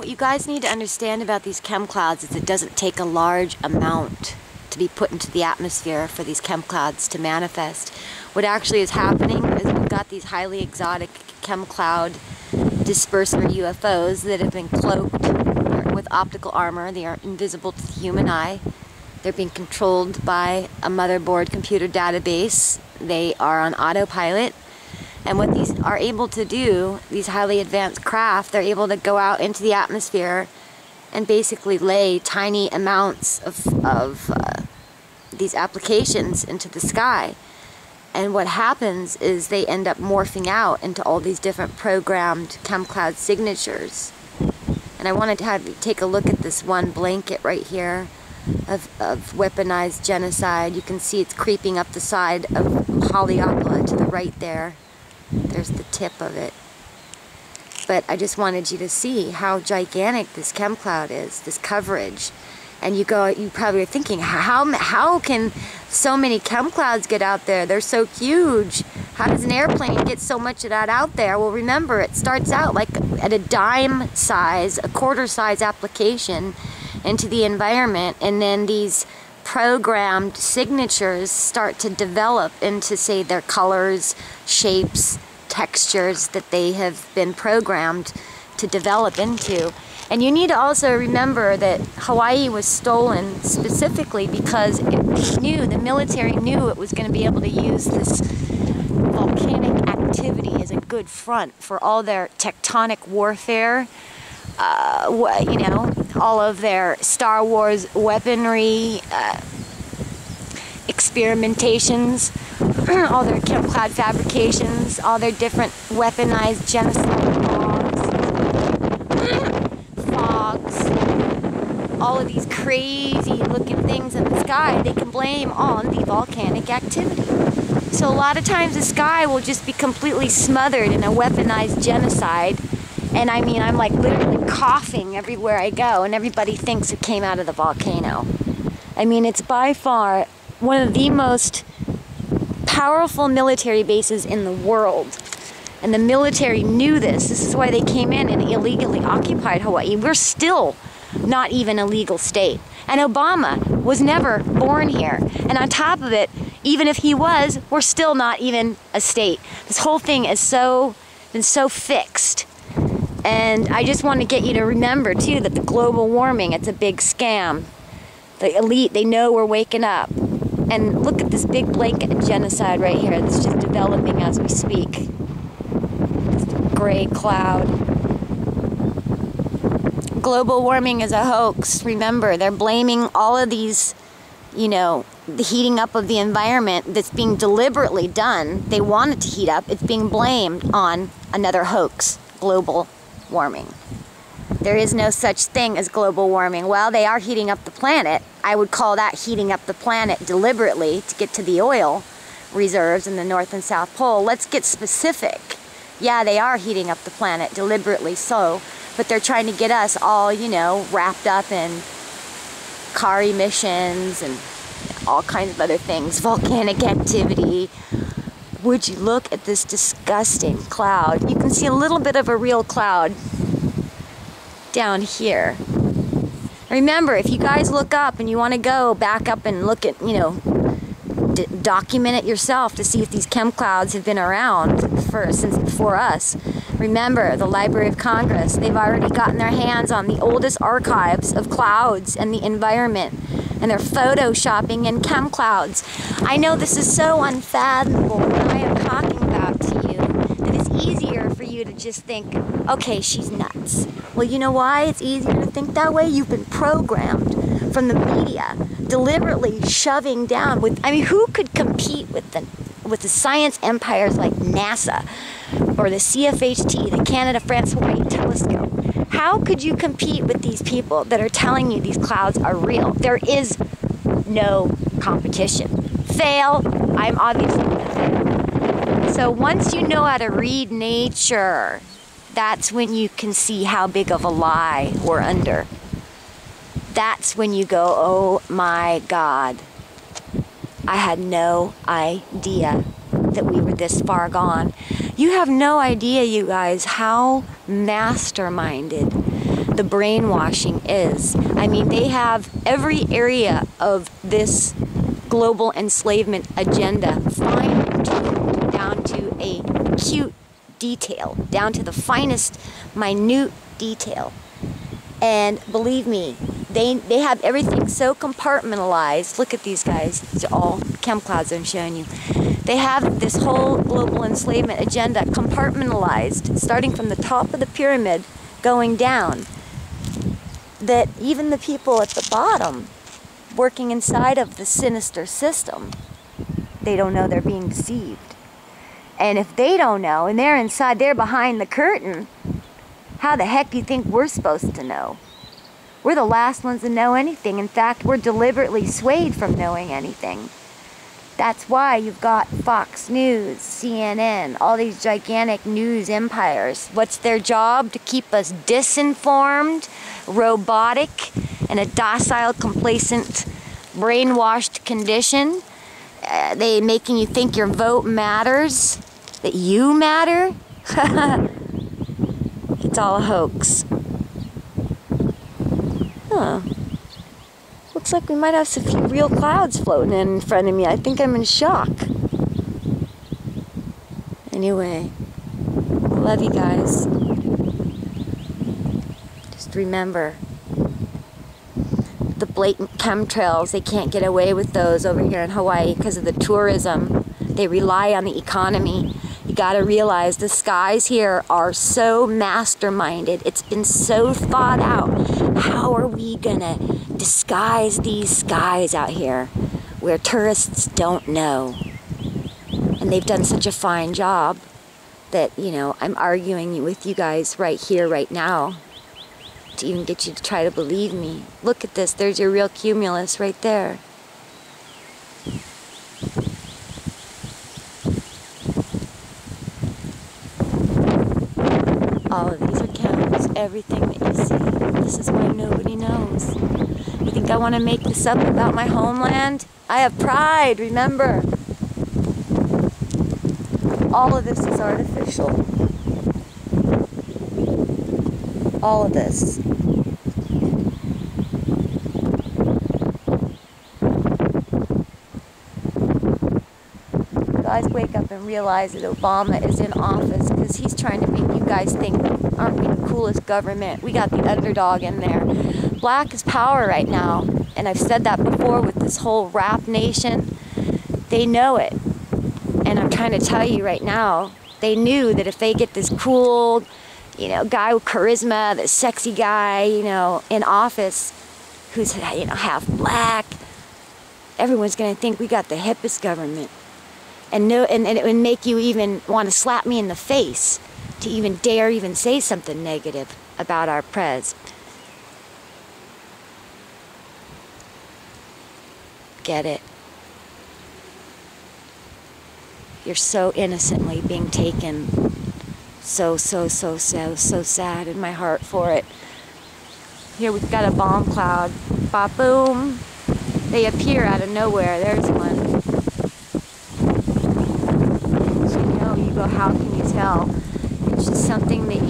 What you guys need to understand about these chem clouds is it doesn't take a large amount to be put into the atmosphere for these chem clouds to manifest. What actually is happening is we've got these highly exotic chem cloud disperser UFOs that have been cloaked with optical armor. They are invisible to the human eye. They're being controlled by a motherboard computer database. They are on autopilot. And what these are able to do, these highly advanced craft, they're able to go out into the atmosphere and basically lay tiny amounts of these applications into the sky. And what happens is they end up morphing out into all these different programmed chem cloud signatures. And I wanted to have you take a look at this one blanket right here of weaponized genocide. You can see it's creeping up the side of Haleakala to the right there. There's the tip of it. But I just wanted you to see how gigantic this chem cloud is, this coverage. And you probably are thinking, how can so many chem clouds get out there? They're so huge. How does an airplane get so much of that out there? Well, remember, it starts out like at a dime size, a quarter size application into the environment, and then these programmed signatures start to develop into, say, their colors, shapes, textures that they have been programmed to develop into. And you need to also remember that Hawaii was stolen specifically because the military knew it was going to be able to use this volcanic activity as a good front for all their tectonic warfare, all of their Star Wars weaponry, experimentations, all their chem cloud fabrications, all their different weaponized genocide fogs, all of these crazy looking things in the sky, they can blame on the volcanic activity. So a lot of times the sky will just be completely smothered in a weaponized genocide. And I mean, I'm like literally coughing everywhere I go, and everybody thinks it came out of the volcano. I mean, it's by far one of the most powerful military bases in the world. And the military knew this. This is why they came in and illegally occupied Hawaii. We're still not even a legal state. And Obama was never born here. And on top of it, even if he was, we're still not even a state. This whole thing is been so fixed. And I just want to get you to remember, too, that the global warming, it's a big scam. The elite, they know we're waking up. And look at this big blanket of genocide right here that's just developing as we speak. This gray cloud. Global warming is a hoax. Remember, they're blaming all of these, the heating up of the environment that's being deliberately done. They want it to heat up. It's being blamed on another hoax, global warming. There is no such thing as global warming. Well, they are heating up the planet. I would call that heating up the planet deliberately to get to the oil reserves in the North and South Pole. Let's get specific. Yeah, they are heating up the planet deliberately so, but they're trying to get us all, wrapped up in car emissions and all kinds of other things, volcanic activity. Would you look at this disgusting cloud? You can see a little bit of a real cloud down here. Remember, if you guys look up and you want to go back up and look at, document it yourself to see if these chem clouds have been around since before us. Remember, the Library of Congress, they've already gotten their hands on the oldest archives of clouds and the environment, and they're photoshopping in chem clouds. I know this is so unfathomable what I am talking about to you, that it's easier for you to just think, okay, she's nuts. Well, you know why it's easier to think that way? You've been programmed from the media, deliberately shoving down who could compete with the science empires like NASA or the CFHT, the Canada, France, Hawaii telescope? How could you compete with these people that are telling you these clouds are real? There is no competition. Fail, I'm obviously going to fail. So once you know how to read nature, that's when you can see how big of a lie we're under. That's when you go, oh my God, I had no idea that we were this far gone. You have no idea, you guys, how masterminded the brainwashing is. I mean, they have every area of this global enslavement agenda fine-tuned down to a cute detail, down to the finest, minute detail. And believe me, they have everything so compartmentalized. Look at these guys. These are all chem clouds I'm showing you. They have this whole global enslavement agenda compartmentalized, starting from the top of the pyramid, going down, that even the people at the bottom, working inside of the sinister system, they don't know they're being deceived. And if they don't know, and they're inside, they're behind the curtain, how the heck do you think we're supposed to know? We're the last ones to know anything. In fact, we're deliberately swayed from knowing anything. That's why you've got Fox News, CNN, all these gigantic news empires. What's their job? To keep us disinformed, robotic, in a docile, complacent, brainwashed condition. They making you think your vote matters, that you matter. It's all a hoax. Huh. Looks like we might have some few real clouds floating in front of me. I think I'm in shock. Anyway, I love you guys. Just remember, the blatant chemtrails, they can't get away with those over here in Hawaii because of the tourism. They rely on the economy. You gotta realize the skies here are so masterminded. It's been so thought out. How are we gonna disguise these skies out here where tourists don't know? And they've done such a fine job that, you know, I'm arguing with you guys right here, right now, to even get you to try to believe me. Look at this, there's your real cumulus right there. All of these are chems, everything that you see. This is why nobody knows. You think I want to make this up about my homeland? I have pride, remember. All of this is artificial. All of this. Guys, wake up and realize that Obama is in office because he's trying to make you guys think, aren't we the coolest government? We got the underdog in there. Black is power right now. And I've said that before with this whole rap nation. They know it. And I'm trying to tell you right now, they knew that if they get this cool, you know, guy with charisma, this sexy guy, you know, in office, who's, you know, half black, everyone's going to think we got the hippest government. And it would make you even want to slap me in the face to even dare even say something negative about our prez. Get it? You're so innocently being taken. So sad in my heart for it. Here we've got a bomb cloud. Ba-boom. They appear out of nowhere. There's one. So, you know, you go, how can you tell? It's just something that